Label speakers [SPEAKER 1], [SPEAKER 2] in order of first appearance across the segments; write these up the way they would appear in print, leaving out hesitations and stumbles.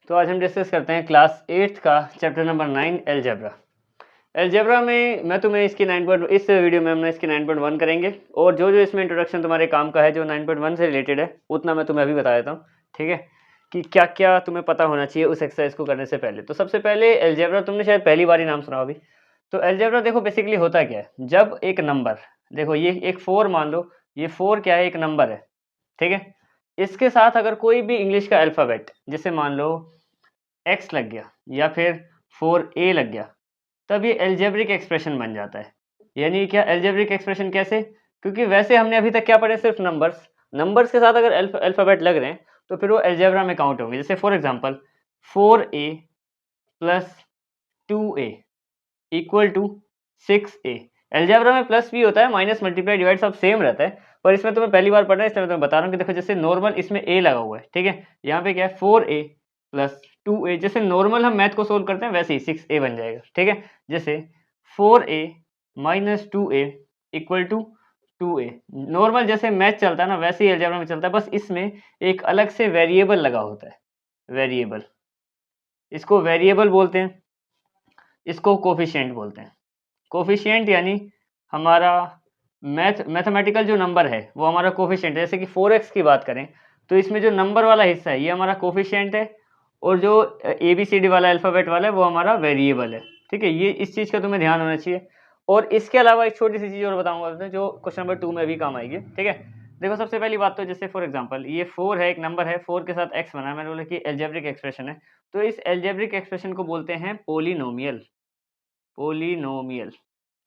[SPEAKER 1] तो आज हम डिस्कस करते हैं क्लास 8th का चैप्टर नंबर 9 अलजेब्रा। अलजेब्रा में मैं तुम्हें इसकी इस वीडियो में हम इसकी 9.1 करेंगे और जो जो इसमें इंट्रोडक्शन तुम्हारे काम का है जो 9.1 से रिलेटेड है उतना मैं तुम्हें अभी बता देता हूँ, ठीक है, कि क्या क्या तुम्हें पता होना चाहिए उस एक्सरसाइज को करने से पहले। तो सबसे पहले अलजेब्रा तुमने शायद पहली बार ही नाम सुना अभी। तो अलजेब्रा देखो बेसिकली होता क्या है, जब एक नंबर, देखो ये एक 4 मान लो, ये 4 क्या है, एक नंबर है, ठीक है। इसके साथ अगर कोई भी इंग्लिश का अल्फ़ाबेट, जैसे मान लो x लग गया या फिर 4a लग गया, तब ये अलजेब्रिक एक्सप्रेशन बन जाता है। यानी क्या अलजेब्रिक एक्सप्रेशन कैसे? क्योंकि वैसे हमने अभी तक क्या पढ़े, सिर्फ नंबर्स के साथ अगर अल्फ़ाबेट लग रहे हैं तो फिर वो अलजेब्रा में काउंट होंगे। जैसे for example 4a plus 2a equal to 6a। Algebra में प्लस भी होता है, माइनस मल्टीप्लाई डिवाइड सब सेम रहता है, पर इसमें तुम्हें पहली बार पढ़ना है इसलिए मैं तुम्हें बता रहा हूँ कि देखो जैसे नॉर्मल इसमें a लगा हुआ है, ठीक है, यहाँ पे क्या है 4a प्लस 2a, जैसे नॉर्मल हम मैथ को सोल्व करते हैं वैसे ही 6a बन जाएगा, ठीक है। जैसे 4a minus 2a equal to 2a, normal जैसे मैथ चलता है ना वैसे ही अलजेब्रा में चलता है, बस इसमें एक अलग से वेरिएबल लगा होता है। वेरिएबल, इसको वेरिएबल बोलते हैं, इसको कोफिशिएंट बोलते हैं। कोफिशिएंट यानी हमारा मैथमेटिकल जो नंबर है वो हमारा कोफिशिएंट है। जैसे कि 4x की बात करें तो इसमें जो नंबर वाला हिस्सा है ये हमारा कोफिशिएंट है, और जो ABCD वाला अल्फ़ाबेट वाला है वो हमारा वेरिएबल है, ठीक है। ये इस चीज़ का तुम्हें ध्यान होना चाहिए। और इसके अलावा एक छोटी सी चीज़ और बताऊंगा जो क्वेश्चन नंबर 2 में भी काम आएगी, ठीक है। देखो सबसे पहली बात तो जैसे फॉर एग्जांपल ये 4 है, एक नंबर है, 4 के साथ x बना है, मैंने बोला कि अलजेब्रिक एक्सप्रेशन है, तो इस अलजेब्रिक एक्सप्रेशन को बोलते हैं पोलिनोमियल। पोलिनोमियल,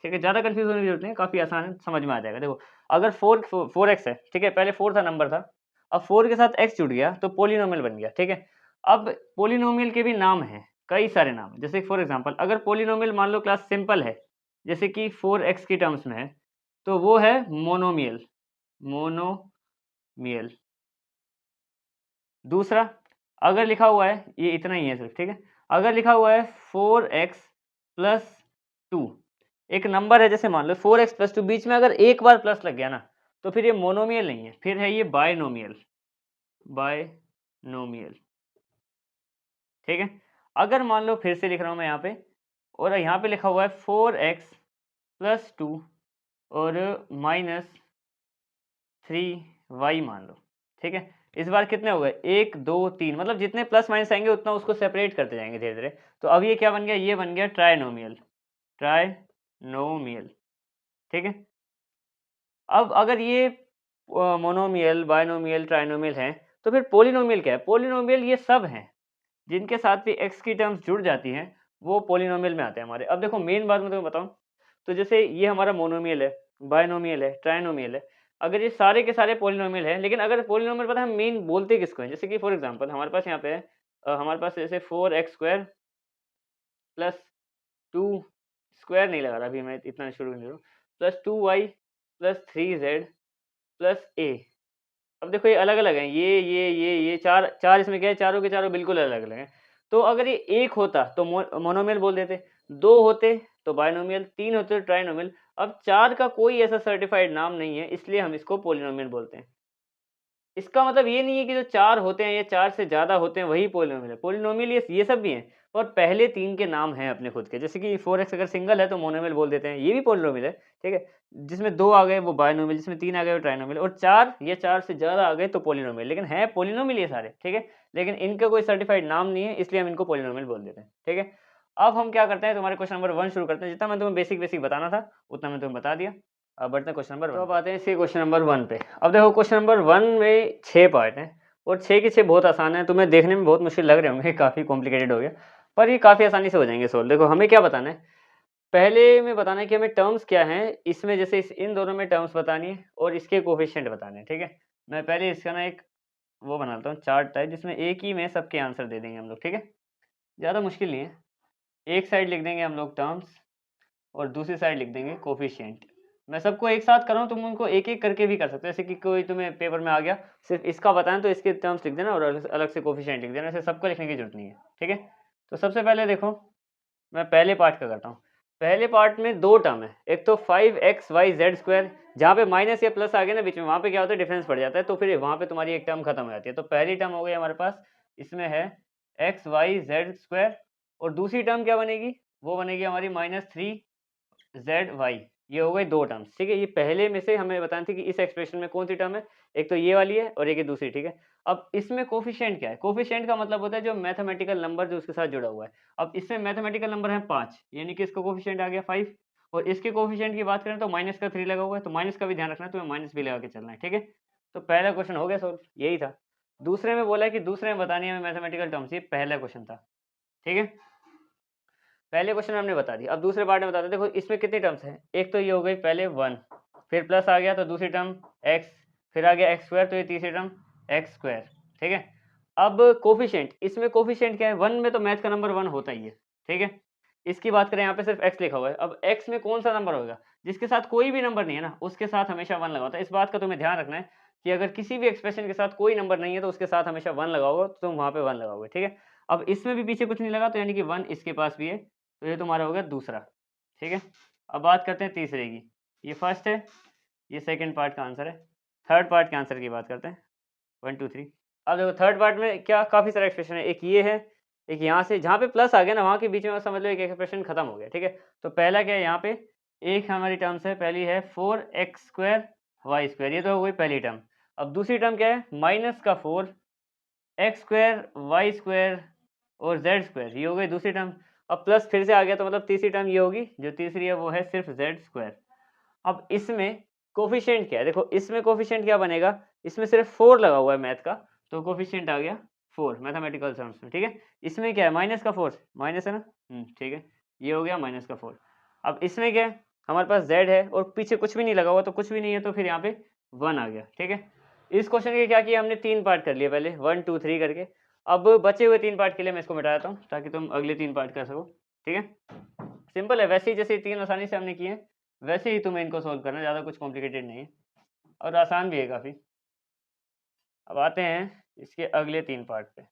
[SPEAKER 1] ठीक है, ज़्यादा कंफ्यूज होने की जरूरत नहीं है, काफ़ी आसान है, समझ में आ जाएगा। देखो अगर 4x है, ठीक है, पहले 4 था नंबर था, अब 4 के साथ x जुड़ गया तो पोलिनोमियल बन गया, ठीक है। अब पोलिनोमियल के भी नाम हैं, कई सारे नाम हैं। जैसे फॉर एग्जांपल अगर पोलिनोमियल मान लो क्लास सिंपल है, जैसे कि 4x की टर्म्स में है, तो वो है मोनोमियल। मोनोमियल। दूसरा, अगर लिखा हुआ है, ये इतना ही है सिर्फ, ठीक है, अगर लिखा हुआ है 4x प्लस 2, एक नंबर है, जैसे मान लो 4x प्लस 2, बीच में अगर एक बार प्लस लग गया ना तो फिर ये मोनोमियल नहीं है, फिर है ये बायनोमियल। बायनोमियल, ठीक है। अगर मान लो फिर से लिख रहा हूं मैं यहाँ पे, और यहाँ पे लिखा हुआ है 4x प्लस 2 और माइनस 3y मान लो, ठीक है, इस बार कितने हो गए, 1 2 3, मतलब जितने प्लस माइनस आएंगे उतना उसको सेपरेट करते जाएंगे धीरे धीरे। तो अब ये क्या बन गया, ये बन गया ट्राइनोमियल। ट्राइनोमियल, ठीक है। अब अगर ये मोनोमियल, बायनोमियल, ट्राइनोमियल हैं, तो फिर पोलिनोमियल क्या है? पोलिनोमियल ये सब हैं जिनके साथ भी x की टर्म्स जुड़ जाती हैं, वो पोलिनोमियल में आते हैं हमारे। अब देखो मेन बात मैं तुम्हें बताऊं, तो जैसे ये हमारा मोनोमियल है, बायनोमियल है, ट्राइनोमियल है, अगर ये सारे के सारे पोलिनोमियल हैं, लेकिन अगर पोलिनोमियल पता है हम मेन बोलते किसको हैं, जैसे कि फॉर एग्जांपल हमारे पास यहाँ पे है, हमारे पास जैसे 4x स्क्वायर प्लस 2 स्क्वायर नहीं लगा रहा अभी, मैं इतना शुरू नहीं करूँ, plus 2y plus 3z plus a। अब देखो ये अलग अलग हैं, ये चार चार इसमें क्या है, चारों के चारों बिल्कुल अलग अलग हैं। तो अगर ये एक होता तो मोनोमियल बोल देते, दो होते तो बायनोमियल, तीन होते तो ट्राइनोमियल। अब चार का कोई ऐसा सर्टिफाइड नाम नहीं है, इसलिए हम इसको पोलिनोमियल बोलते हैं। इसका मतलब ये नहीं है कि जो चार होते हैं या चार से ज्यादा होते हैं वही पोलिनोमियल है। पोलिनोमियल ये सब भी हैं, और पहले तीन के नाम हैं अपने खुद के, जैसे कि 4x अगर सिंगल है तो मोनोमियल बोल देते हैं, ये भी पोलिनोमियल है, ठीक है। जिसमें दो आ गए वो बायनोमियल, जिसमें तीन आ गए वो ट्राइनोमियल, और चार या चार से ज्यादा आ गए तो पोलिनोमियल। लेकिन है पोलिनोमियल ये सारे, ठीक है, लेकिन इनका कोई सर्टिफाइड नाम नहीं है, इसलिए हम इनको पोलिनोमियल बोल देते हैं, ठीक है। अब हम क्या करते हैं, तुम्हारे क्वेश्चन नंबर 1 शुरू करते हैं। जितना मैं तुम्हें बेसिक बेसिक बताना था उतना मैं तुम्हें बता दिया। अब बढ़ते हैं क्वेश्चन नंबर 1। तो अब आते हैं इसी क्वेश्चन नंबर 1 पे। अब देखो क्वेश्चन नंबर 1 में 6 पार्ट हैं, और 6 के 6 बहुत आसान है, तुम्हें देखने में बहुत मुश्किल लग रहे होंगे, काफ़ी कॉम्प्लिकेटेड हो गया, पर ये काफ़ी आसानी से हो जाएंगे सोल्व। देखो हमें क्या बताना है, पहले में बताना है कि हमें टर्म्स क्या हैं इसमें, जैसे इन दोनों में टर्म्स बतानी है और इसके कोफिशिएंट बताने हैं, ठीक है। मैं पहले इसका ना एक वो बनाता हूँ चार्ट टाइप, जिसमें एक ही में सबके आंसर दे देंगे हम लोग, ठीक है, ज़्यादा मुश्किल नहीं है। एक साइड लिख देंगे हम लोग टर्म्स और दूसरी साइड लिख देंगे कोफिशिएंट। मैं सबको एक साथ कर रहा हूँ, तुम उनको एक एक करके भी कर सकते हो, जैसे कि कोई तुम्हें पेपर में आ गया सिर्फ इसका बताएं तो इसके टर्म्स लिख देना और अलग से कोफिशिएंट लिख देना, ऐसे सबको लिखने की जरूरत नहीं है, ठीक है। तो सबसे पहले देखो मैं पहले पार्ट का करता हूँ। पहले पार्ट में दो टर्म है, एक तो 5xyz स्क्वायर, जहाँ पे माइनस या प्लस आ गया ना बीच में, वहाँ पे क्या होता है डिफरेंस पड़ जाता है, तो फिर वहाँ पे तुम्हारी एक टर्म खत्म हो जाती है। तो पहली टर्म हो गई हमारे पास, इसमें है एक्स वाई जेड स्क्वायर, और दूसरी टर्म क्या बनेगी, वो बनेगी हमारी -3z(y). ये हो गई दो टर्म्स, ठीक है। ये पहले में से हमें बताना थी कि इस एक्सप्रेशन में कौन सी टर्म है, एक तो ये वाली है और एक ये दूसरी, ठीक है। अब इसमें कोफिशिएंट क्या है, कोफिशिएंट का मतलब होता है जो मैथमेटिकल नंबर जो उसके साथ जुड़ा हुआ है। अब इसमें मैथमेटिकल नंबर है 5, यानी कि इसका कोफिशिएंट आ गया 5, और इसके कोफिशिएंट की बात करें तो माइनस का 3 लगा हुआ है, तो माइनस का भी ध्यान रखना है, तुम्हें माइनस भी लगा के चलना है, ठीक है। तो पहला क्वेश्चन हो गया सोल्व, यही था। दूसरे में बोला है कि दूसरे में बतानी है हमें मैथमेटिकल टर्म्स, ये पहला क्वेश्चन था, ठीक है। पहले क्वेश्चन हमने बता दिया, अब दूसरे पार्ट में बताते हैं। देखो इसमें कितनी टर्म्स हैं, एक तो ये हो गई पहले 1, फिर प्लस आ गया तो दूसरी टर्म x, फिर आ गया x स्क्वायर, तो ये तीसरी टर्म x स्क्वायर, ठीक है। अब कोफिशिएंट, इसमें कोफिशिएंट क्या है, 1 में तो मैथ का नंबर 1 होता ही है, ठीक है। इसकी बात करें यहाँ पे सिर्फ x लिखा हुआ है। अब x में कौन सा नंबर होगा, जिसके साथ कोई भी नंबर नहीं है ना, उसके साथ हमेशा 1 लगा होता है। इस बात का तुम्हें ध्यान रखना है कि अगर किसी भी एक्सप्रेशन के साथ कोई नंबर नहीं है तो उसके साथ हमेशा 1 लगाओगे, तो तुम वहाँ पे 1 लगाओगे, ठीक है। अब इसमें भी पीछे कुछ नहीं लगा, तो यानी कि 1 इसके पास भी है, तो ये तुम्हारा हो गया दूसरा, ठीक है। अब बात करते हैं तीसरे की, ये फर्स्ट है, ये सेकंड पार्ट का आंसर है। थर्ड पार्ट के आंसर की बात करते हैं, 1 2 3। अब देखो थर्ड पार्ट में क्या, काफ़ी सारे एक्सप्रेशन है, एक ये है, एक यहाँ से जहाँ पे प्लस आ गया ना, वहाँ के बीच में समझ लो एक एक्सप्रेशन खत्म हो गया, ठीक है। तो पहला क्या है यहाँ पे, एक हमारी टर्म्स है, पहली है 4x स्क्वायर वाई स्क्वायर, ये तो हो गई पहली टर्म। अब दूसरी टर्म क्या है, -4 x स्क्वायर वाई स्क्वायर और z स्क्वायर, ये हो गई दूसरी टर्म। अब प्लस फिर से आ गया, तो मतलब तीसरी टर्म ये होगी, जो तीसरी है वो है सिर्फ z स्क्वायर। अब इसमें कोफिशिएंट क्या है, देखो इसमें कोफिशिएंट क्या बनेगा, इसमें सिर्फ 4 लगा हुआ है मैथ का, तो कोफिशिएंट आ गया 4 मैथमेटिकल टर्म्स में, ठीक है। इसमें क्या है, माइनस का 4, माइनस है ना, ठीक है, ये हो गया -4। अब इसमें क्या है, हमारे पास z है और पीछे कुछ भी नहीं लगा हुआ, तो कुछ भी नहीं है, तो फिर यहाँ पे 1 आ गया, ठीक है। इस क्वेश्चन के क्या किया हमने, 3 पार्ट कर लिए पहले, 1 2 3 करके। अब बचे हुए 3 पार्ट के लिए मैं इसको मिटा देता हूँ, ताकि तुम अगले 3 पार्ट कर सको, ठीक है। सिंपल है, वैसे ही जैसे 3 आसानी से हमने किए हैं, वैसे ही तुम्हें इनको सोल्व करना है, ज़्यादा कुछ कॉम्प्लिकेटेड नहीं है, और आसान भी है काफ़ी। अब आते हैं इसके अगले 3 पार्ट पे।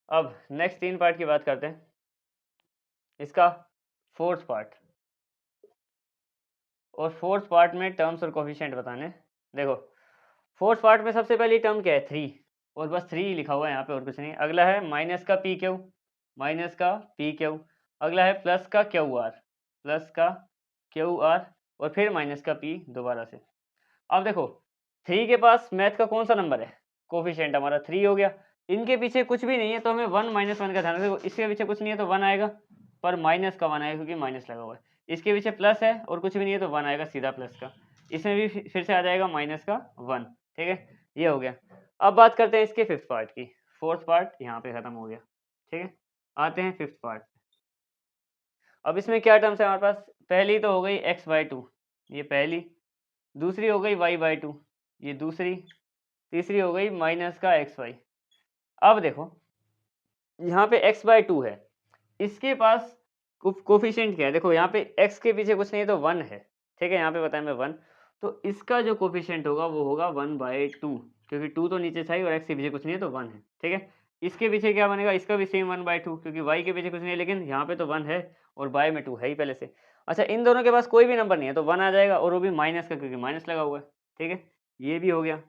[SPEAKER 1] अब नेक्स्ट 3 पार्ट की बात करते हैं, इसका फोर्थ पार्ट, और फोर्थ पार्ट में टर्म्स और कोफिशिएंट बताने। देखो फोर्थ पार्ट में सबसे पहली टर्म क्या है, 3, और बस 3 लिखा हुआ है यहाँ पे, और कुछ नहीं। अगला है माइनस का पी क्यू, माइनस का पी क्यू। अगला है प्लस का क्यू आर, प्लस का क्यू आर, और फिर माइनस का पी दोबारा से। अब देखो 3 के पास मैथ का कौन सा नंबर है, कोफिशिएंट हमारा 3 हो गया। इनके पीछे कुछ भी नहीं है, तो हमें 1 -1 का ध्यान रखो, इसके पीछे कुछ नहीं है तो 1 आएगा, पर माइनस का 1 आएगा क्योंकि माइनस लगा हुआ है। इसके पीछे प्लस है और कुछ भी नहीं है, तो 1 आएगा सीधा प्लस का। इसमें भी फिर से आ जाएगा माइनस का 1, ठीक है, ये हो गया। अब बात करते हैं इसके फिफ्थ पार्ट की, फोर्थ पार्ट यहाँ पे खत्म हो गया, ठीक है। आते हैं फिफ्थ पार्ट। अब इसमें क्या टर्म्स है हमारे पास, पहली तो हो गई x/2, ये पहली। दूसरी हो गई y/2, ये दूसरी। तीसरी हो गई माइनस का xy। अब देखो यहाँ पे x/2 है, इसके पास कोफिशिएंट क्या है, देखो यहाँ पे x के पीछे कुछ नहीं है तो 1 है, ठीक है, यहाँ पे बताया मैं 1, तो इसका जो कोफिशिएंट होगा वो होगा 1/2, क्योंकि 2 तो नीचे था ही और x के पीछे कुछ नहीं है तो 1 है, ठीक है। इसके पीछे क्या बनेगा, इसका भी सेम 1/2, क्योंकि y के पीछे कुछ नहीं है, लेकिन यहाँ पे तो 1 है और बाय में 2 है ही पहले से। अच्छा, इन दोनों के पास कोई भी नंबर नहीं है तो 1 आ जाएगा, और वो भी माइनस का, क्योंकि माइनस लगा हुआ है, ठीक है, ये भी हो गया।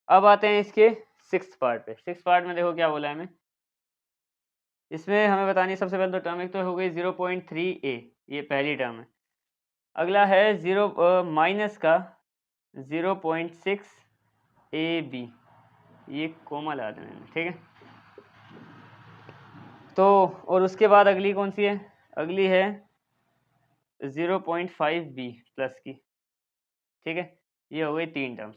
[SPEAKER 1] अब आते हैं इसके सिक्स्थ पार्ट पे। सिक्स्थ पार्ट में देखो क्या बोला है हमें, इसमें हमें बतानी है सबसे पहले तो टर्म, एक तो हो गई 0.3a, ये पहली टर्म है। अगला है माइनस का 0.6ab, ये कोमा लगा देना है, ठीक है। तो और उसके बाद अगली कौन सी है, अगली है 0.5b प्लस की, ठीक है, ये हो गई 3 टर्म्स।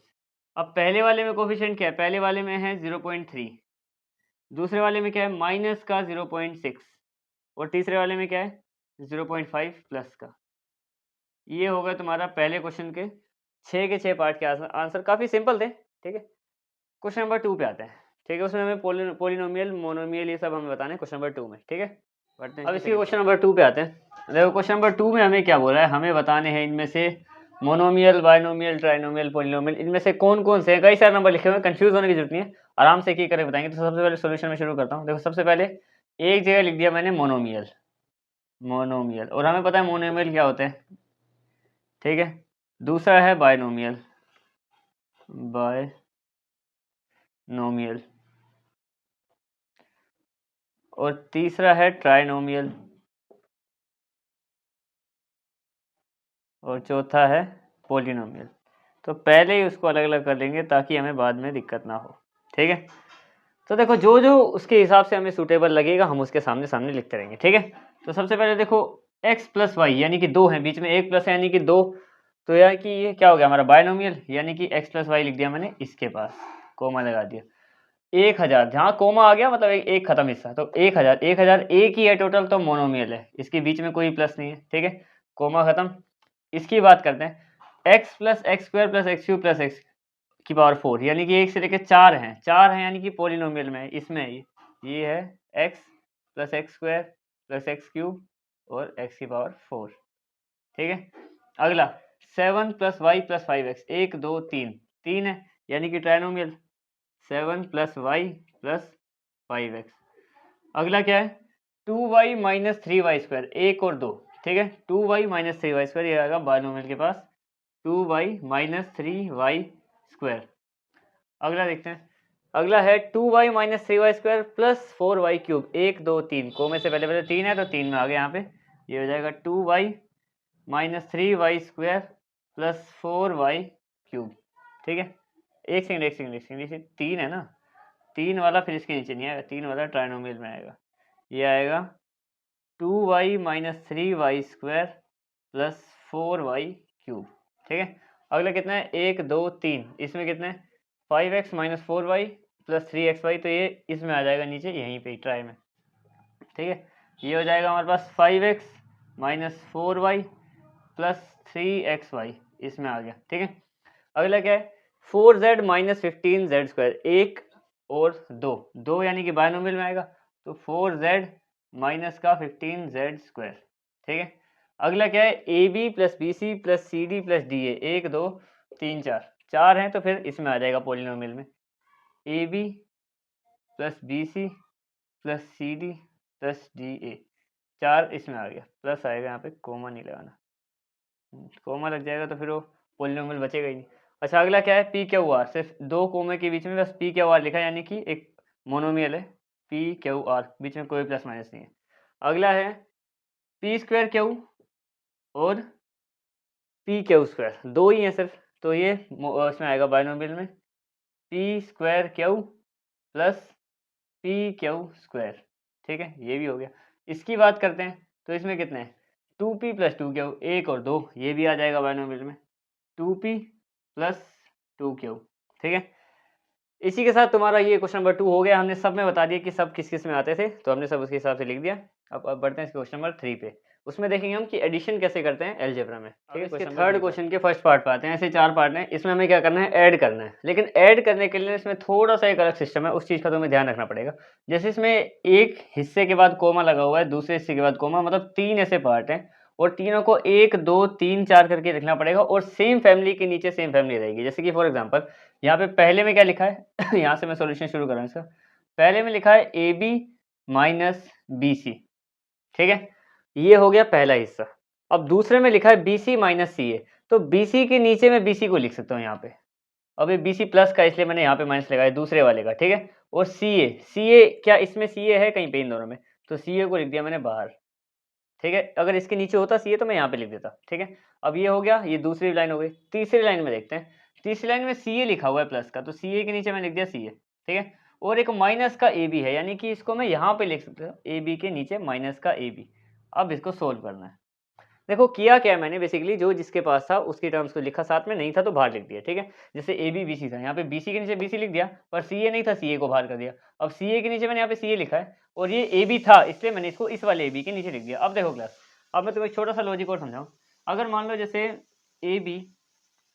[SPEAKER 1] अब पहले वाले में कोफिशिएंट क्या है, पहले वाले में है 0.3, दूसरे वाले में क्या है माइनस का 0.6, और तीसरे वाले में क्या है 0.5 प्लस का। ये हो गया तुम्हारा पहले क्वेश्चन के 6 के 6 पार्ट के आंसर काफ़ी सिंपल थे, ठीक है। क्वेश्चन नंबर 2 पे आते हैं, ठीक है, उसमें हमें पोलिनोमियल मोनोमियल ये सब हमें बताने क्वेश्चन नंबर 2 में, ठीक है। पढ़ते हैं अब इसके क्वेश्चन नंबर 2 पे आते हैं। देखो क्वेश्चन नंबर 2 में हमें क्या बोला है, हमें बताने हैं इनमें से मोनोमियल, बाइनोमियल, ट्राइनोमियल, पोलिनोमियल, इनमें से कौन कौन से हैं। कई सारे नंबर लिखे हुए हैं, कंफ्यूज होने की जरूरत नहीं है, आराम से एक करके बताएंगे। तो सबसे पहले सोल्यूशन में शुरू करता हूँ। देखो सबसे पहले एक जगह लिख दिया मैंने मोनोमियल, मोनोमियल, और हमें पता है मोनोमियल क्या होते हैं, ठीक है। दूसरा है बाइनोमियल, बायनोमियल, और तीसरा है ट्राइनोमियल, और चौथा है पॉलिनोमियल। तो पहले ही उसको अलग अलग कर लेंगे ताकि हमें बाद में दिक्कत ना हो, ठीक है। तो देखो जो जो उसके हिसाब से हमें सूटेबल लगेगा हम उसके सामने सामने लिखते रहेंगे, ठीक है। तो सबसे पहले देखो x प्लस वाई यानी कि 2 है, बीच में एक प्लस है यानी कि 2, तो यार कि ये क्या हो गया हमारा बायनोमियल, यानी कि x प्लस वाई लिख दिया मैंने, इसके पास कोमा लगा दिया। 1000 जहाँ कोमा आ गया मतलब एक खत्म हिस्सा, तो 1000 एक ही है टोटल, तो मोनोमियल है, इसके बीच में कोई प्लस नहीं है, ठीक है। कोमा खत्म। इसकी बात करते हैं, x plus x square plus x cube plus x की पावर 4 यानी कि 1 से लेकर 4 हैं, 4 हैं यानी कि पॉलिनोमियल में है, इसमें ये है x plus x square plus x cube और x की पावर 4, ठीक है। अगला 7 प्लस वाई प्लस 5x, 1 2 3 3 है यानी कि trinomial, 7 plus Y plus 5x। अगला क्या है 2y माइनस 3y स्क्वायर, 1 और 2, ठीक है। 2y माइनस 3y स्क्वायर ये आएगा बायनोमियल के पास, 2y माइनस 3y स्क्वायर। अगला देखते हैं, अगला है 2y minus 3y square plus 4y cube, 1 2 3 को में से पहले 3 है तो 3 में आ गया, यहाँ पे ये हो जाएगा 2y minus 3y square plus 4y cube, ठीक है। एक सेकंड 3 है ना, 3 वाला फिर इसके नीचे नहीं आएगा, 3 वाला ट्राइनोमियल में आएगा, ये आएगा 2y minus 3y square plus 4y cube, ठीक है। अगला कितना है 1 2 3, इसमें कितना है 5x minus 4y plus 3xy, तो ये इसमें आ जाएगा नीचे यहीं पे ट्राई में, ठीक है। ये हो जाएगा हमारे पास 5x minus 4y plus 3xy, इसमें आ गया, ठीक है। अगला क्या है 4z माइनस 15z स्क्वायर, 1 और 2 यानी कि बायनोमियल में आएगा, तो 4z माइनस का 15z स्क्वायर, ठीक है। अगला क्या है A B plus B C plus C D plus D A, 1 2 3 4, 4 हैं तो फिर इसमें आ जाएगा पॉलिनोमियल में, A B plus B C plus C D plus D A, 4 इसमें आ गया, प्लस आएगा यहाँ पे, कोमा नहीं लगाना, कोमा लग जाएगा तो फिर वो पॉलिनोमियल बचेगा ही नहीं। अच्छा अगला क्या है पी क्यू आर, सिर्फ 2 कोमे के बीच में बस पी क्यू आर लिखा है यानी कि एक मोनोमियल है, पी क्यू आर, बीच में कोई प्लस माइनस नहीं है। अगला है पी स्क्वायर क्यू और पी क्यू स्क्वायर, 2 ही है सिर्फ, तो ये इसमें आएगा बायनोमियल में, P square Q plus P Q square, ठीक है, ये भी हो गया। इसकी बात करते हैं तो इसमें कितने हैं 2p प्लस 2q, 1 और 2, ये भी आ जाएगा बायनोमियल में, 2p प्लस 2q, ठीक है। इसी के साथ तुम्हारा ये क्वेश्चन नंबर 2 हो गया, हमने सब में बता दिया कि सब किस किस में आते थे, तो हमने सब उसके हिसाब से लिख दिया। अब बढ़ते हैं क्वेश्चन नंबर 3 पे, उसमें देखेंगे हम कि एडिशन कैसे करते हैं अलजेब्रा में, ठीक है। इसके थर्ड क्वेश्चन के फर्स्ट पार्ट पे आते हैं, ऐसे 4 पार्ट हैं, इसमें हमें क्या करना है ऐड करना है, लेकिन ऐड करने के लिए इसमें थोड़ा सा एक अलग सिस्टम है, उस चीज़ का तुम्हें ध्यान रखना पड़ेगा। जैसे इसमें एक हिस्से के बाद कोमा लगा हुआ है, दूसरे हिस्से के बाद कोमा, मतलब 3 ऐसे पार्ट हैं और तीनों को 1 2 3 4 करके लिखना पड़ेगा, और सेम फैमिली के नीचे सेम फैमिली रहेगी। जैसे कि फॉर एग्जांपल यहाँ पे पहले में क्या लिखा है यहाँ से मैं सॉल्यूशन शुरू कर रहा हूँ इसका, पहले में लिखा है A B minus B C, ठीक है, ये हो गया पहला हिस्सा। अब दूसरे में लिखा है बी सी माइनस सी ए, तो बी सी के नीचे मैं बी सी को लिख सकता हूँ यहाँ पे, अब ये बी सी प्लस का इसलिए मैंने यहाँ पे माइनस लगाया दूसरे वाले का, ठीक है। और सी ए क्या इसमें सी ए है कहीं पे इन दोनों में, तो सी ए को लिख दिया मैंने बाहर, ठीक है। अगर इसके नीचे होता सी ए तो मैं यहाँ पे लिख देता, ठीक है। अब ये हो गया, ये दूसरी लाइन हो गई। तीसरी लाइन में देखते हैं, तीसरी लाइन में सी ए लिखा हुआ है प्लस का, तो सी ए के नीचे मैं लिख दिया सी ए, ठीक है। और एक माइनस का ए बी है, यानी कि इसको मैं यहाँ पे लिख सकता हूँ, ए बी के नीचे माइनस का ए बी। अब इसको सोल्व करना है। देखो किया क्या है मैंने, बेसिकली जो जिसके पास था उसकी टर्म्स को लिखा, साथ में नहीं था तो बाहर लिख दिया, ठीक है। जैसे ए बी बी सी था, यहाँ पे बी सी के नीचे बी सी लिख दिया, पर सी ए नहीं था, सी ए को बाहर कर दिया। अब सी ए के नीचे मैंने यहाँ पे सी ए लिखा है और ये ए बी था, इसलिए मैंने इसको इस वाले ए बी के नीचे लिख दिया। अब देखो क्लास, अब मैं तुम्हें एक छोटा सा लॉजिक और समझाऊँ। अगर मान लो जैसे ए बी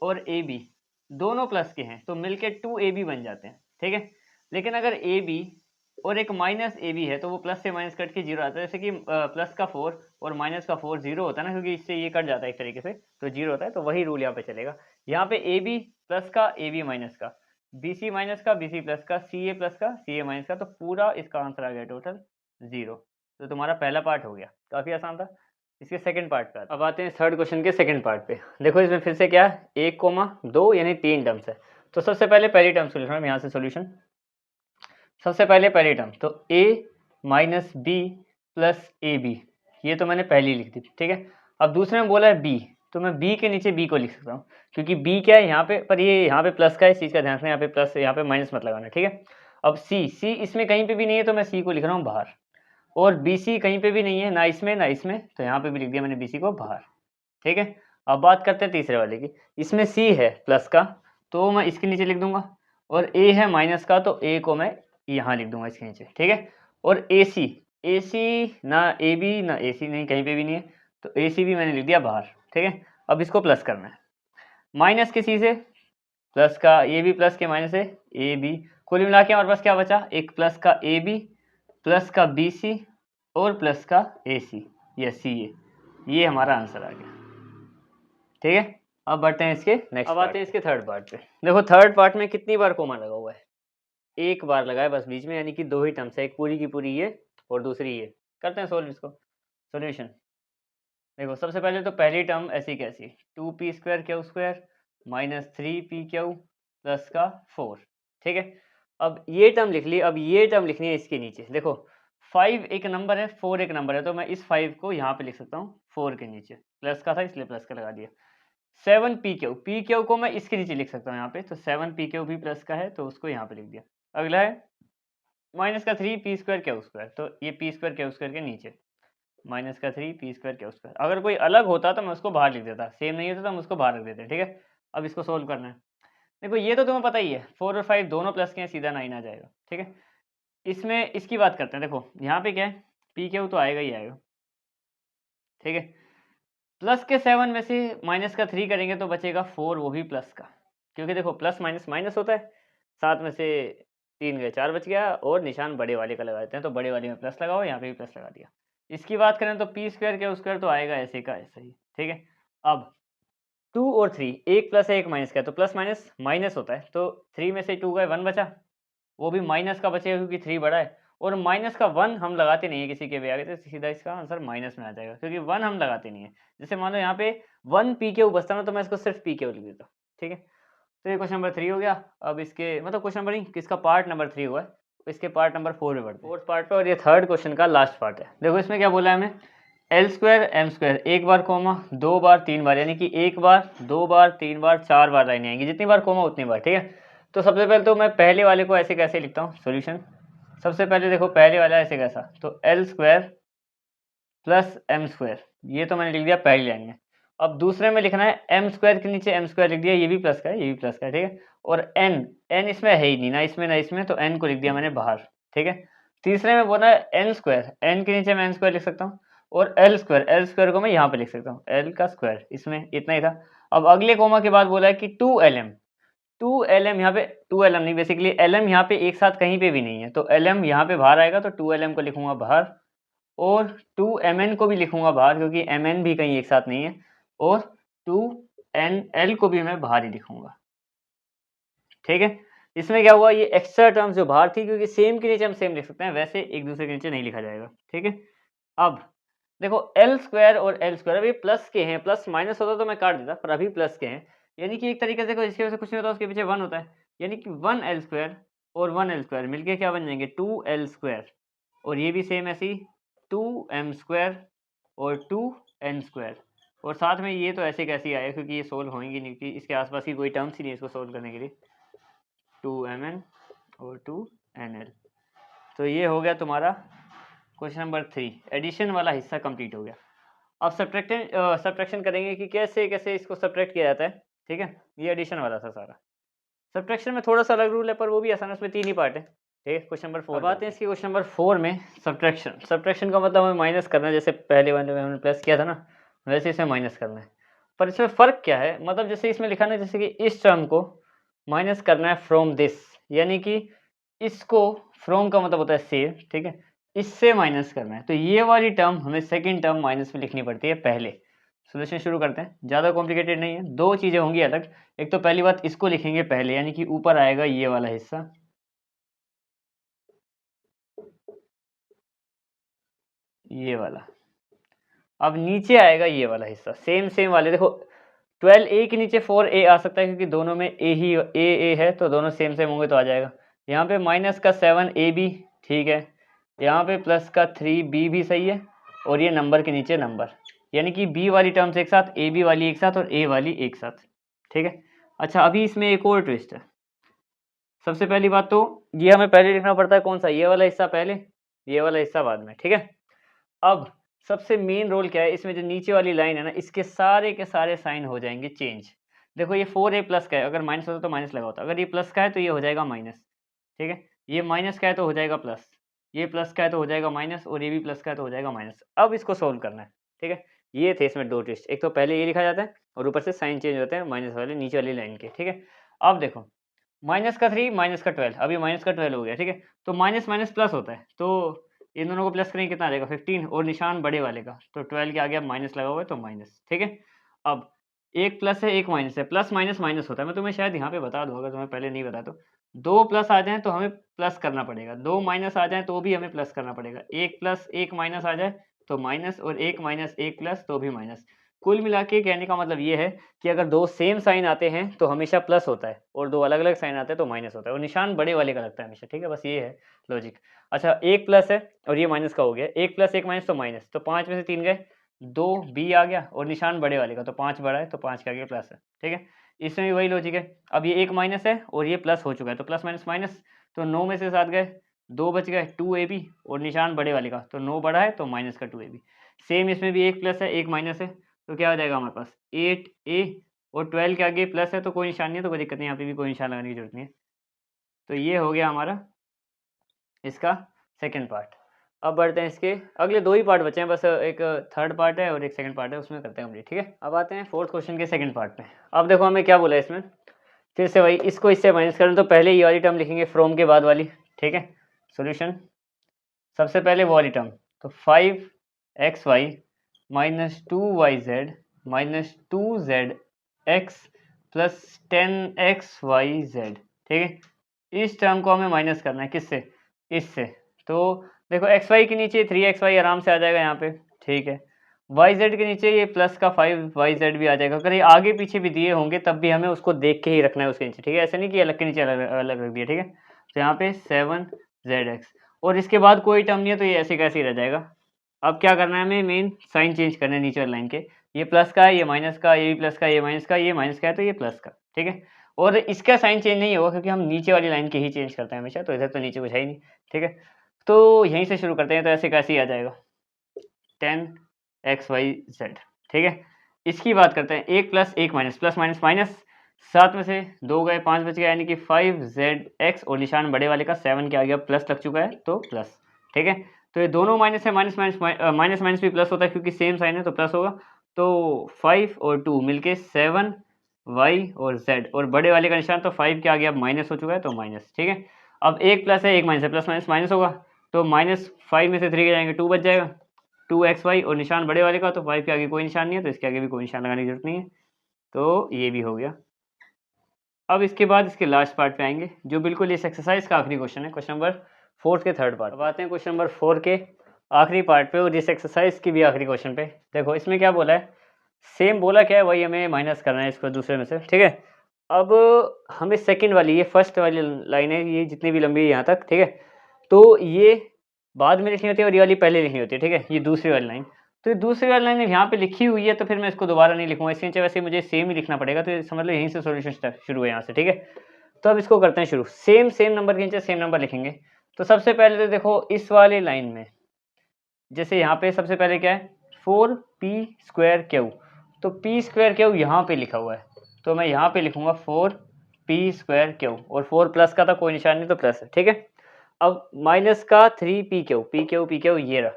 [SPEAKER 1] और ए बी दोनों प्लस के हैं तो मिलके 2ab बन जाते हैं, ठीक है। लेकिन अगर ए बी और एक माइनस ए बी है तो वो प्लस से माइनस कट के जीरो आता है, जैसे कि प्लस का 4 और माइनस का 4 जीरो होता है ना, क्योंकि इससे ये कट जाता है एक तरीके से, तो जीरो होता है, तो वही रूल यहाँ पे चलेगा। यहाँ पे ए बी प्लस का ए बी माइनस का, बी सी माइनस का बी सी प्लस का, सी ए प्लस का सी ए माइनस का, तो पूरा इसका आंसर आ गया टोटल 0। तो तुम्हारा पहला पार्ट हो गया, काफ़ी आसान था। इसके सेकंड पार्ट पे अब आते हैं थर्ड क्वेश्चन के सेकंड पार्ट पे। देखो इसमें फिर से क्या है 1 कोमा 2 यानी 3 टर्म्स है, तो सबसे पहले पहली टर्म को लिख रहा हूँ यहाँ से सॉल्यूशन। सबसे पहले पहली टर्म तो a minus B plus A B, ये तो मैंने पहले लिख दी, ठीक है। अब दूसरे में बोला है b, तो मैं b के नीचे b को लिख सकता हूँ, क्योंकि b क्या है यहाँ पे, पर ये यहाँ पे प्लस का है, इस चीज़ का ध्यान रखना, यहाँ पे प्लस, यहाँ पे माइनस मत लगाना, ठीक है। अब c इसमें कहीं पे भी नहीं है, तो मैं c को लिख रहा हूँ बाहर, और bc कहीं पे भी नहीं है, ना इसमें ना इसमें, तो यहाँ पे भी लिख दिया मैंने bc को बाहर, ठीक है। अब बात करते हैं तीसरे वाले की। इसमें c है प्लस का, तो मैं इसके नीचे लिख दूंगा, और a है माइनस का, तो a को मैं यहाँ लिख दूंगा इसके नीचे, ठीक है। और AC ना AB ना AC नहीं, कहीं पे भी नहीं है, तो AC भी मैंने लिख दिया बाहर, ठीक है। अब इसको प्लस करना है, माइनस के सी से प्लस का, ये भी प्लस के माइनस है AB, कुल मिला के हमारे पास क्या बचा, एक प्लस का AB प्लस का BC और प्लस का AC या CA, ये हमारा आंसर आ गया, ठीक है। अब बढ़ते हैं इसके नेक्स्ट, अब आते हैं इसके थर्ड पार्ट पे। देखो थर्ड पार्ट में कितनी बार कोमा लगा हुआ है, एक बार लगाए बस बीच में, यानी कि दो ही टर्म्स है, एक पूरी की पूरी ये और दूसरी ये। करते हैं सोल्व इसको, सॉल्यूशन। देखो सबसे पहले तो पहली टर्म ऐसी कैसी, 2p² Q square minus 3p³ plus का 4, ठीक है। अब ये टर्म लिख ली, अब ये टर्म लिखनी है इसके नीचे। देखो 5 एक नंबर है, 4 एक नंबर है, तो मैं इस 5 को यहाँ पे लिख सकता हूँ 4 के नीचे, प्लस का था इसलिए प्लस का लगा दिया। 7p³ को मैं इसके नीचे लिख सकता हूँ यहाँ पे, तो 7p³ भी प्लस का है, तो उसको यहाँ पे लिख दिया। अगला है माइनस का 3p² क्यू स्क्वायर, तो ये p² क्यू स्क्वायर के नीचे माइनस का 3p² क्यू स्क्वायर। अगर कोई अलग होता तो मैं उसको बाहर लिख देता, सेम नहीं होता तो हम उसको बाहर रख देते, ठीक है। अब इसको सोल्व करना है। देखो ये तो तुम्हें पता ही है, 4 और 5 दोनों प्लस के हैं, सीधा 9 आ जाएगा, ठीक है। इसमें इसकी बात करते हैं। देखो यहाँ पे क्या है, p³ तो आएगा ही आएगा, ठीक है। प्लस के 7 में से माइनस का 3 करेंगे तो बचेगा 4, वो भी प्लस का, क्योंकि देखो प्लस माइनस माइनस होता है। 7 में से 3 गए 4 बच गया, और निशान बड़े वाले का लगा देते हैं, तो बड़े वाले में प्लस लगाओ, यहाँ पे भी प्लस लगा दिया। इसकी बात करें तो p² क्या स्क्वायर तो आएगा ऐसे का ऐसा ही, ठीक है। अब 2 और 3, एक प्लस है एक माइनस का है, तो प्लस माइनस माइनस होता है, तो 3 में से 2 गए 1 बचा, वो भी माइनस का बचेगा क्योंकि 3 बड़ा है, और माइनस का 1 हम लगाते नहीं है किसी के भी आगे, तो सीधा इसका आंसर माइनस में आ जाएगा, क्योंकि 1 हम लगाते नहीं है। जैसे मान लो यहाँ पे 1p³ बचता ना, तो मैं इसको सिर्फ p³ लिख देता हूँ, ठीक है। तो ये क्वेश्चन नंबर 3 हो गया। अब इसके मतलब क्वेश्चन नंबर नहीं, किसका पार्ट नंबर 3 हुआ है, इसके पार्ट नंबर 4 में बढ़ते हैं, फोर्थ पार्ट पे, और ये थर्ड क्वेश्चन का लास्ट पार्ट है। देखो इसमें क्या बोला है हमें, L² M² एक बार कोमा, 2 बार 3 बार, यानी कि एक बार 2 बार 3 बार 4 बार लाइनें आएंगी, जितनी बार कोमा उतनी बार, ठीक है। तो सबसे पहले तो मैं पहले वाले को ऐसे कैसे लिखता हूँ सॉल्यूशन। सबसे पहले देखो पहले वाला ऐसे कैसा, तो L² प्लस M², ये तो मैंने लिख दिया पहली लाइन में। अब दूसरे में लिखना है M² के नीचे M² लिख दिया, ये भी प्लस का है ये भी प्लस का है, ठीक है। और n इसमें है ही नहीं, ना इसमें ना इसमें, तो n को लिख दिया मैंने बाहर, ठीक है। तीसरे में बोला है n² n के नीचे मैं n² लिख सकता हूँ, और L² को मैं यहाँ पे लिख सकता हूँ L का स्क्वायर, इसमें इतना ही था। अब अगले कोमा के बाद बोला है कि 2LM यहाँ पे 2LM नहीं, बेसिकली LM यहाँ पे एक साथ कहीं पे भी नहीं है, तो LM यहाँ पे बाहर आएगा, तो 2LM को लिखूंगा बाहर, और 2MN को भी लिखूंगा बाहर, क्योंकि MN भी कहीं एक साथ नहीं है, और 2NL को भी मैं बाहर ही लिखूंगा, ठीक है। इसमें क्या हुआ, ये एक्स्ट्रा टर्म्स जो बाहर थी, क्योंकि सेम के नीचे हम सेम लिख सकते हैं, वैसे एक दूसरे के नीचे नहीं लिखा जाएगा, ठीक है। अब देखो L² और L² अभी प्लस के हैं, प्लस माइनस होता तो मैं काट देता, पर अभी प्लस के हैं, यानी कि एक तरीके से इसकी वजह से कुछ नहीं होता, उसके पीछे 1 होता है, यानी कि 1L² और 1L² मिलके क्या बन जाएंगे 2L², और ये भी सेम ऐसी 2M² और 2N², और साथ में ये तो ऐसे कैसे आए, क्योंकि ये सोल्व होंगे नहीं, कि इसके आसपास की कोई टर्म्स ही नहीं है इसको सोल्व करने के लिए, 2MN और 2NL। तो ये हो गया तुम्हारा क्वेश्चन नंबर 3, एडिशन वाला हिस्सा कंप्लीट हो गया। अब सब्ट्रैक्शन करेंगे कि कैसे कैसे इसको सब्ट्रैक्ट किया जाता है, ठीक है। ये एडिशन वाला था सारा। सब्ट्रैक्शन में थोड़ा सा अलग रूल है, पर वो भी आसान है, उसमें 3 ही पार्ट है, ठीक है। क्वेश्चन नंबर 4 आते हैं इसके। क्वेश्चन नंबर 4 में सब्ट्रैक्शन का मतलब हमें माइनस करना है, जैसे पहले वाले में हमने प्लस किया था ना, वैसे इसमें माइनस करना है। पर इसमें फ़र्क क्या है, मतलब जैसे इसमें लिखा ना, जैसे कि इस टर्म को माइनस करना है फ्रॉम दिस, यानी कि इसको, फ्रॉम का मतलब होता है से, ठीक है, इससे माइनस करना है, तो ये वाली टर्म हमें सेकंड टर्म माइनस में लिखनी पड़ती है पहले। सॉल्यूशन शुरू करते हैं, ज़्यादा कॉम्प्लिकेटेड नहीं है, दो चीज़ें होंगी अलग। एक तो पहली बात, इसको लिखेंगे पहले, यानी कि ऊपर आएगा ये वाला हिस्सा, ये वाला, अब नीचे आएगा ये वाला हिस्सा, सेम वाले। देखो 12 ए के नीचे 4 ए आ सकता है क्योंकि दोनों में ए ही ए है, तो दोनों सेम सेम होंगे तो आ जाएगा। यहाँ पे माइनस का 7 ए बी, ठीक है। यहाँ पे प्लस का 3 बी भी सही है, और ये नंबर के नीचे नंबर, यानी कि बी वाली टर्म्स एक साथ, ए बी वाली एक साथ और ए वाली एक साथ, ठीक है। अच्छा, अभी इसमें एक और ट्विस्ट है। सबसे पहली बात तो ये हमें पहले लिखना पड़ता है, कौन सा, ये वाला हिस्सा पहले, ये वाला हिस्सा बाद में, ठीक है। अब सबसे मेन रोल क्या है इसमें, जो नीचे वाली लाइन है ना, इसके सारे के सारे साइन हो जाएंगे चेंज। देखो ये 4a प्लस का है, अगर माइनस होता तो माइनस लगा होता, अगर ये प्लस का है तो ये हो जाएगा माइनस, ठीक है। ये माइनस का है तो हो जाएगा प्लस, ये प्लस का है तो हो जाएगा माइनस, और ये भी प्लस का है तो हो जाएगा माइनस। अब इसको सोल्व करना है, ठीक है। ये थे इसमें दो ट्विस्ट, एक तो पहले ये लिखा जाता है और ऊपर से साइन चेंज होते हैं माइनस वाले नीचे वाली लाइन के, ठीक है। अब देखो माइनस का 3 माइनस का 12, अभी माइनस का 12 हो गया, ठीक है। तो माइनस माइनस प्लस होता है, तो इन दोनों को प्लस करेंगे कितना आ जाएगा 15, और निशान बड़े वाले का, तो 12 के आगे अब माइनस लगा हुआ है तो माइनस, ठीक है। अब एक प्लस है एक माइनस है, प्लस माइनस माइनस होता है, मैं तुम्हें शायद यहाँ पे बता दूँ, अगर तुम्हें पहले नहीं बता तो। दो प्लस आ जाए तो हमें प्लस करना पड़ेगा, दो माइनस आ जाए तो भी हमें प्लस करना पड़ेगा, एक प्लस एक माइनस आ जाए तो माइनस, और एक माइनस एक प्लस तो भी माइनस। कुल मिला के कहने का मतलब ये है कि अगर दो सेम साइन आते हैं तो हमेशा प्लस होता है, और दो अलग अलग साइन आते हैं तो माइनस होता है, और निशान बड़े वाले का लगता है हमेशा, ठीक है। बस ये है लॉजिक। अच्छा, एक प्लस है और ये माइनस का हो गया, एक प्लस एक माइनस तो माइनस, तो 5 में से 3 गए, 2 बी आ गया, और निशान बड़े वाले का, तो 5 बड़ा है तो 5 के आगे प्लस है, ठीक है। इसमें भी वही लॉजिक है। अब ये एक माइनस है और ये प्लस हो चुका है, तो प्लस माइनस माइनस, तो 9 में से 7 गए, 2 बच गए, 2ab, और निशान बड़े वाले का, तो 9 बड़ा है तो माइनस का 2ab। सेम इसमें भी एक प्लस है एक माइनस है, तो क्या हो जाएगा हमारे पास 8a, और 12 के आगे प्लस है तो कोई निशान नहीं है, तो कोई दिक्कत नहीं, यहाँ पे भी कोई निशान लगाने की जरूरत नहीं है। तो ये हो गया हमारा इसका सेकंड पार्ट। अब बढ़ते हैं इसके अगले दो ही पार्ट बचे हैं, बस एक थर्ड पार्ट है और एक सेकंड पार्ट है, उसमें करते हैं कंप्लीट, ठीक है। अब आते हैं फोर्थ क्वेश्चन के सेकंड पार्ट में। अब देखो हमें क्या बोला है इसमें, फिर से वही, इसको इससे माइनस करना, तो पहले ये वाली टर्म लिखेंगे फ्रॉम के बाद वाली, ठीक है। सॉल्यूशन, सबसे पहले वो वाली टर्म, तो 5xy minus 2yz minus 2zx plus 10xyz, ठीक है। इस टर्म को हमें माइनस करना है, किससे, इससे। तो देखो xy के नीचे 3xy आराम से आ जाएगा यहाँ पे, ठीक है। yz के नीचे ये प्लस का 5yz भी आ जाएगा, अगर ये आगे पीछे भी दिए होंगे तब भी हमें उसको देख के ही रखना है उसके नीचे, ठीक है। ऐसे नहीं कि अलग के नीचे अलग अलग रख दिया, ठीक है। तो यहाँ पे 7zx, और इसके बाद कोई टर्म नहीं है तो ये ऐसे कैसे ही रह जाएगा। अब क्या करना है हमें, मेन साइन चेंज करना है नीचे वाली लाइन के, ये प्लस का है ये माइनस का, ये भी प्लस का ये माइनस का, ये माइनस का है तो ये प्लस का, ठीक है। और इसका साइन चेंज नहीं होगा क्योंकि हम नीचे वाली लाइन के ही चेंज करते हैं हमेशा, तो इधर तो नीचे कुछ है ही नहीं, ठीक है। तो यहीं से शुरू करते हैं, तो ऐसे कैसे ही आ जाएगा 10xyz, ठीक है। इसकी बात करते हैं, एक प्लस एक माइनस, प्लस माइनस माइनस, 7 में से 2 गए 5 बच गया, यानी कि 5zx, और निशान बड़े वाले का 7 के आगे अब प्लस लग चुका है तो प्लस, ठीक है। तो ये दोनों माइनस है, माइनस माइनस माइनस माइनस भी प्लस होता है क्योंकि सेम साइन है तो प्लस होगा। तो 5 और 2 मिलके 7y और z, और बड़े वाले का निशान तो 5 के आगे अब माइनस हो चुका है तो माइनस, ठीक है। अब एक प्लस है एक माइनस है, प्लस माइनस माइनस होगा, तो माइनस 5 में से 3 के जाएंगे 2 बच जाएगा, 2xy, और निशान बड़े वाले का तो 5 के आगे कोई निशान नहीं है तो इसके आगे भी कोई निशान लगाने की जरूरत नहीं है, तो ये भी हो गया। अब इसके बाद इसके लास्ट पार्ट पे आएंगे जो बिल्कुल इस एक्सरसाइज का आखिरी क्वेश्चन है, क्वेश्चन नंबर 4 के थर्ड पार्ट। अब आते हैं क्वेश्चन नंबर 4 के आखिरी पार्ट पे, और इस एक्सरसाइज की भी आखिरी क्वेश्चन पे। देखो इसमें क्या बोला है, सेम बोला क्या है वही हमें माइनस करना है इसको दूसरे में से, ठीक है। अब हमें सेकंड वाली, ये फर्स्ट वाली लाइन है, ये जितनी भी लंबी है यहाँ तक, ठीक है, तो ये बाद में लिखनी होती है और ये वाली पहले लिखनी होती है, ठीक है। ये दूसरी वाली लाइन, तो ये दूसरी वाली लाइन यहाँ पे लिखी हुई है तो फिर मैं इसको दोबारा नहीं लिखूंगा, इसके नीचे वैसे मुझे सेम ही लिखना पड़ेगा, तो समझ लो यहीं से सॉल्यूशन शुरू है यहाँ से, ठीक है। तो अब इसको करते हैं शुरू, सेम सेम नंबर के नीचे सेम नंबर लिखेंगे। तो सबसे पहले तो देखो इस वाली लाइन में, जैसे यहाँ पे सबसे पहले क्या है 4p²q, तो p²q यहाँ पे लिखा हुआ है, तो मैं यहाँ पे लिखूंगा 4p²q, और 4 प्लस का था कोई निशान नहीं तो प्लस है, ठीक है। अब माइनस का 3pq, pq ये रहा,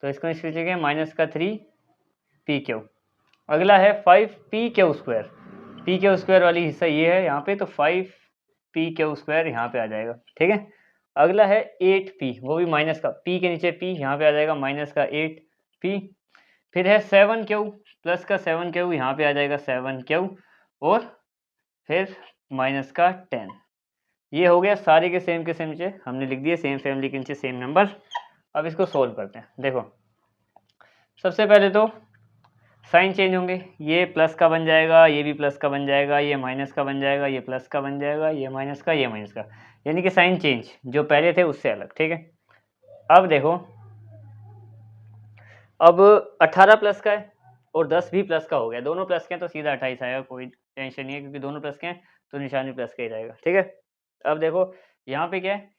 [SPEAKER 1] तो इसको इस लीजिए माइनस का 3pq। अगला है 5pq², pq² वाली हिस्सा ये है यहाँ पे, तो 5pq² यहाँ पे आ जाएगा, ठीक है। अगला है 8p, वो भी माइनस का, p के नीचे p यहाँ पे आ जाएगा माइनस का 8p। फिर है 7q, प्लस का 7q यहाँ पे आ जाएगा 7q, और फिर माइनस का 10। ये हो गया सारे के सेम नीचे हमने लिख दिए, सेम फैमिली के नीचे सेम नंबर। अब इसको सोल्व करते हैं। देखो सबसे पहले तो साइन चेंज होंगे, ये प्लस का बन जाएगा, ये भी प्लस का बन जाएगा, ये माइनस का बन जाएगा, ये प्लस का बन जाएगा, ये माइनस का, ये माइनस का, यानी कि साइन चेंज जो पहले थे उससे अलग। ठीक है, अब देखो, अब 18 प्लस का है और 10 भी प्लस का हो गया, दोनों प्लस के हैं तो सीधा 28 आएगा, कोई टेंशन नहीं है, क्योंकि दोनों प्लस के हैं तो निशान भी प्लस का ही रहेगा। ठीक है, अब देखो यहाँ पे क्या है,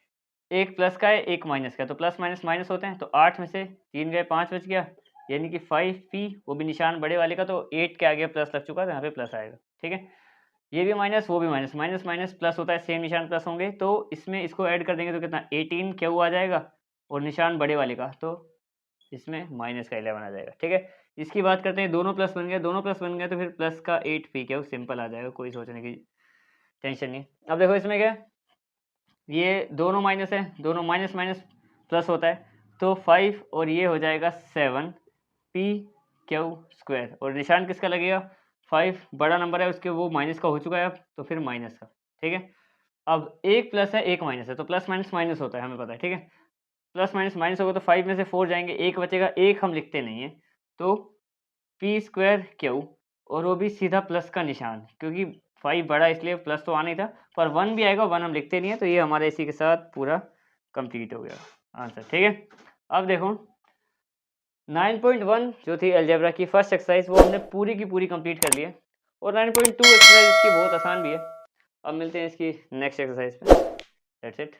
[SPEAKER 1] एक प्लस का है एक माइनस का है, तो प्लस माइनस माइनस होते हैं, तो 8 में से 3 गए 5 बच गया, यानी कि 5p, वो भी निशान बड़े वाले का, तो 8 के आगे प्लस लग चुका है, तो यहाँ पे प्लस आएगा। ठीक है, ये भी माइनस वो भी माइनस, माइनस माइनस प्लस होता है, सेम निशान प्लस होंगे, तो इसमें इसको ऐड कर देंगे तो कितना 18 क्यू आ जाएगा, और निशान बड़े वाले का, तो इसमें माइनस का 11 आ जाएगा। ठीक है, इसकी बात करते हैं, दोनों प्लस बन गए, दोनों प्लस बन गए तो फिर प्लस का 8p क्यू सिंपल आ जाएगा, कोई सोचने की टेंशन नहीं। अब देखो इसमें क्या है, ये दोनों माइनस है, दोनों माइनस माइनस प्लस होता है, तो 5 और ये हो जाएगा 7p क्यू स्क्वायर, और निशान किसका लगेगा, 5 बड़ा नंबर है उसके, वो माइनस का हो चुका है अब, तो फिर माइनस का। ठीक है, अब एक प्लस है एक माइनस है, तो प्लस माइनस माइनस होता है, हमें पता है। ठीक है, प्लस माइनस माइनस होगा तो 5 में से 4 जाएंगे, एक बचेगा, एक हम लिखते नहीं है, तो p स्क्वायर क्यू, और वो भी सीधा प्लस का निशान, क्योंकि 5 बड़ा इसलिए प्लस तो आना ही था, पर 1 भी आएगा, 1 हम लिखते नहीं है, तो ये हमारे इसी के साथ पूरा कंप्लीट हो गया आंसर। ठीक है, अब देखो 9.1 जो थी अलजेब्रा की फर्स्ट एक्सरसाइज, वो हमने पूरी की पूरी कंप्लीट कर ली है, और 9.2 एक्सरसाइज इसकी बहुत आसान भी है। अब मिलते हैं इसकी नेक्स्ट एक्सरसाइज पे, दैट्स इट।